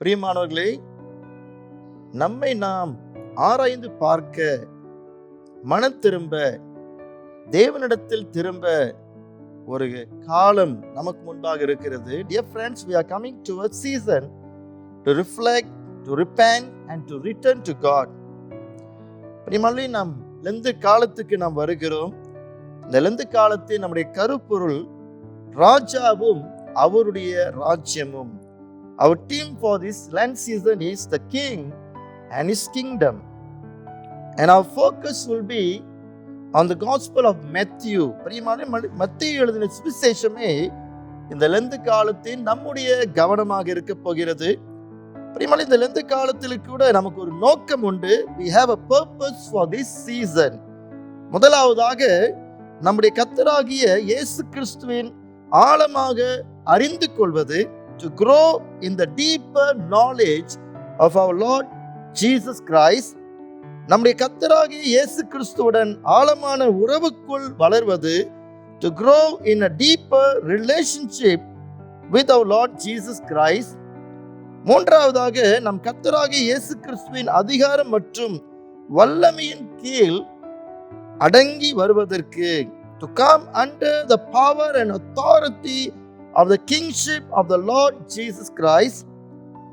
பிரியமானவர்களே, நம்மை நாம் ஆராய்ந்து பார்க்க, மனம் திரும்ப, தேவனிடத்தில் திரும்ப ஒரு காலம் நமக்கு முன்பாக இருக்கிறது. Dear friends, we are coming to a season to reflect, to repent and to return to God. பிரியமானவர்களே, நாம் லெந்து காலத்துக்கு நாம் வருகிறோம். இந்த லெந்து காலத்தில் நம்முடைய கருப்பொருள் ராஜாவும் அவருடைய ராஜ்யமும். Our theme for this Lent season is the King and His Kingdom, and our focus will be on the Gospel of Matthew. பிரியமானவர்களே, மத்தேயு எழுதின சுவிசேஷமே இந்த லெந்து காலத்தில் நம்முடைய கவனமாக இருக்க போகிறது. பிரியமானவர்களே, இந்த லெந்து காலத்தில் கூட நமக்கு ஒரு நோக்கம் உண்டு. We have a purpose for this season. முதலாவதாக நம்முடைய கர்த்தராகிய இயேசு கிறிஸ்துவின் ஆழமாக அறிந்து கொள்வது, to grow in the deeper knowledge of our Lord Jesus Christ. நம்முடைய கர்த்தராகிய இயேசு கிறிஸ்துவுடன் ஆழமான உறவுக்குள் வளர்வது, to grow in a deeper relationship with our Lord Jesus Christ. மூன்றாவதாக நம் கர்த்தராகிய இயேசு கிறிஸ்துவின் அதிகாரம் மற்றும் வல்லமையின் கீழ் அடங்கி வருவதற்கு, to come under the power and authority of the kingship of the Lord Jesus Christ.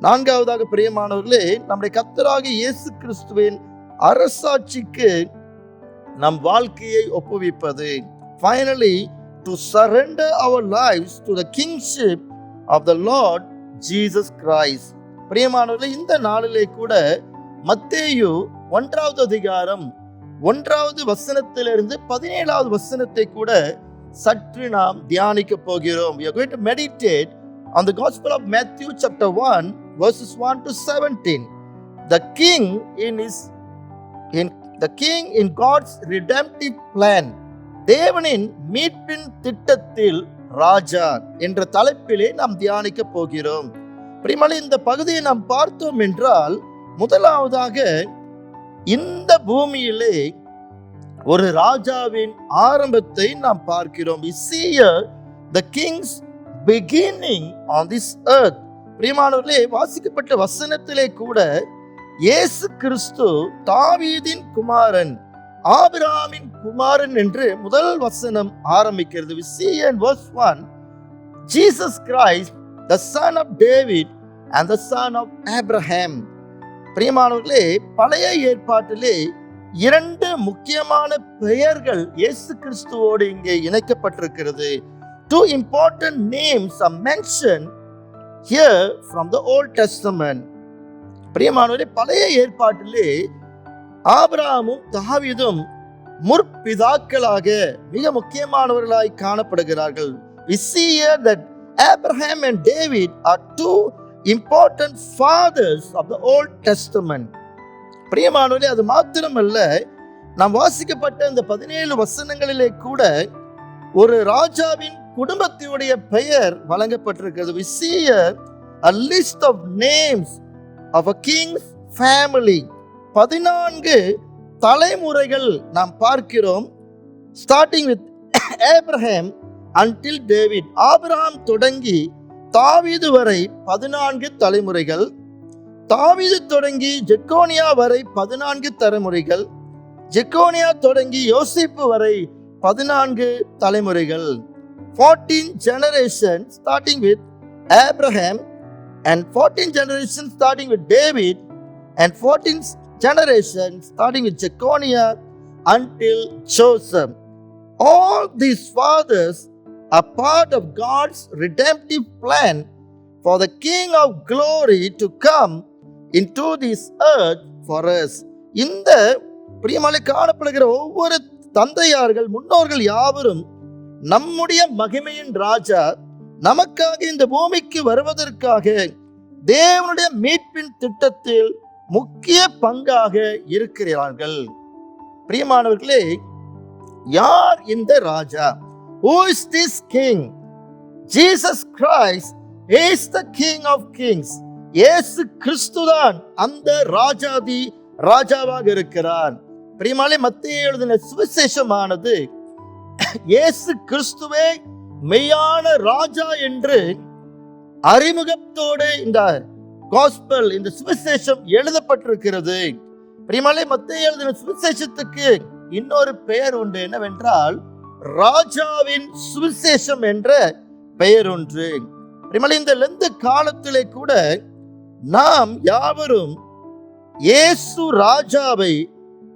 நான்காவதாக பிரியமானவர்களே, நம்முடைய கர்த்தராகிய இயேசு கிறிஸ்துவின் அரசாட்சிக்கு நம் வாழ்க்கையை ஒப்புவிப்பது. Finally, to surrender our lives to the kingship of the Lord Jesus Christ. பிரியமானவர்களே, இந்த நாளிலே கூட மத்தேயு 1வது அதிகாரம் 1வது வசனத்திலிருந்து 17வது வசனத்தை கூட சற்று நாம் தியானிக்க போகிறோம். We are going to meditate on the Gospel of Matthew chapter 1 verses 1 to 17. The king in God's redemptive plan. தேவனின் மீட்பின் திட்டத்தில் ராஜா என்ற தலைப்பிலே நாம் தியானிக்க போகிறோம். பிரியமானவர்களே, இந்த பகுதியை நாம் பார்த்தோம் என்றால், முதலாவதாக இந்த பூமியிலே ஒரு ராஜாவின் ஆரம்பத்தை நாம் பார்க்கிறோம். We see here the king's beginning on this earth. பிரியமானவர்களே, வாசிக்கப்பட்ட வசனத்திலே கூட இயேசு கிறிஸ்து தாவீதின் குமாரன், ஆபிரகாமின் குமாரன் என்று முதல் வசனம் ஆரம்பிக்கிறது. We see in verse 1, Jesus Christ, the son of David and the son of Abraham. பிரியமானவர்களே, பழைய ஏற்பாட்டிலே 2 முக்கியமான பெயர்கள் இயேசு கிறிஸ்துவோடு இங்கே இணைக்கப்பட்டிருக்கிறது. 2 important names are mentioned here from the Old Testament. பிரியமானவர்களே, பழைய ஏற்பாட்டிலே ஆபிரகாமும் தாவீதும் முற்பிதாக்களாக மிக முக்கியமானவர்களாய் காணப்படுகிறார்கள். We see here that Abraham and David are 2 important fathers of the Old Testament. பிரியமானவர்களே, அது மாத்திரமல்ல, நாம் வாசிக்கப்பட்ட இந்த 17 வசனங்களிலே கூட ஒரு ராஜாவின் குடும்பத்தினுடைய பெயர் வழங்கப்பட்டிருக்கிறது. We see a list of names of a king's family. 14 தலைமுறைகள் நாம் பார்க்கிறோம். starting with Abraham until David. Abraham தொடங்கி தாவீது வரை 14 தலைமுறைகள். தாவீது தொடங்கி ஜெக்கோனியா வரை 14 தலைமுறைகள். ஜெக்கோனியா தொடங்கி யோசேப்பு வரை 14 தலைமுறைகள். 14 generations starting with Abraham and 14 generations starting with David and 14 generations starting with Jeconiah until Joseph. All these fathers are part of God's redemptive plan for the King of glory to come into this earth for us. இந்த பிரியமானவர்களே, காணப்படுகிற ஒவ்வொரு தந்தையார்கள், முன்னோர்கள் யாவரும் நம்முடைய மகிமையின் ராஜா நமக்காக இந்த பூமிக்கு வருவதற்காக தேவனுடைய மீட்பின் திட்டத்தில் முக்கிய பங்காக இருக்கிறார்கள். பிரியமானவர்களே, யார் இந்த ராஜா? Who is this king? Jesus Christ is the King of Kings. இயேசு கிறிஸ்துதான் அந்த ராஜாவாக இருக்கிறார். பிரியமானவர்களே, மத்தேயு எழுதின சுவிசேஷமானது இயேசு கிறிஸ்துவே மெய்யான ராஜா என்று அறிமுகத்தோடு இந்த காஸ்பல், இந்த சுவிசேஷம் எழுதப்பட்டிருக்கிறது. பிரியமானவர்களே, மத்தேயு எழுதின சுவிசேஷத்துக்கு இன்னொரு பெயர் உண்டு. என்னவென்றால் ராஜாவின் சுவிசேஷம் என்ற பெயர் ஒன்று. பிரியமானவர்களே, இந்த லெந்து காலத்திலே கூட நாம் யாவரும் இயேசு ராஜாவை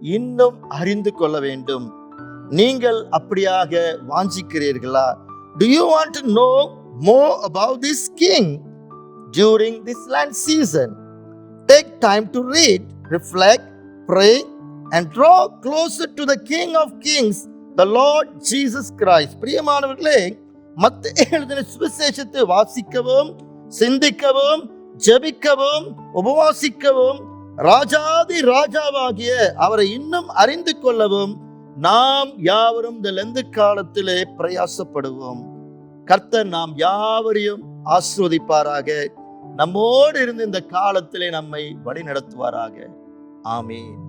இன்னும் அறிந்து கொள்ள வேண்டும். நீங்கள் அப்படியாக வாஞ்சிக்கிறீர்களா? Do you want to know more about this king during this Lent season? Take time to read, reflect, pray and draw closer to the King of Kings, the Lord Jesus Christ. பிரியமானவர்களே, மத்தேயு எழுதின சுவிசேஷத்தை வாசிக்கவும், சிந்திக்கவும், ஜெபிக்கவும், உபவாசிக்கவும், ராஜாதி ராஜாவாகிய அவரை இன்னும் அறிந்து கொள்ளவும் நாம் யாவரும் இந்த லெந்து காலத்திலே பிரயாசப்படுவோம். கர்த்தர் நாம் யாவரையும் ஆசீர்வதிப்பாராக. நம்மோடு இருந்து இந்த காலத்திலே நம்மை வழி நடத்துவாராக. ஆமென்.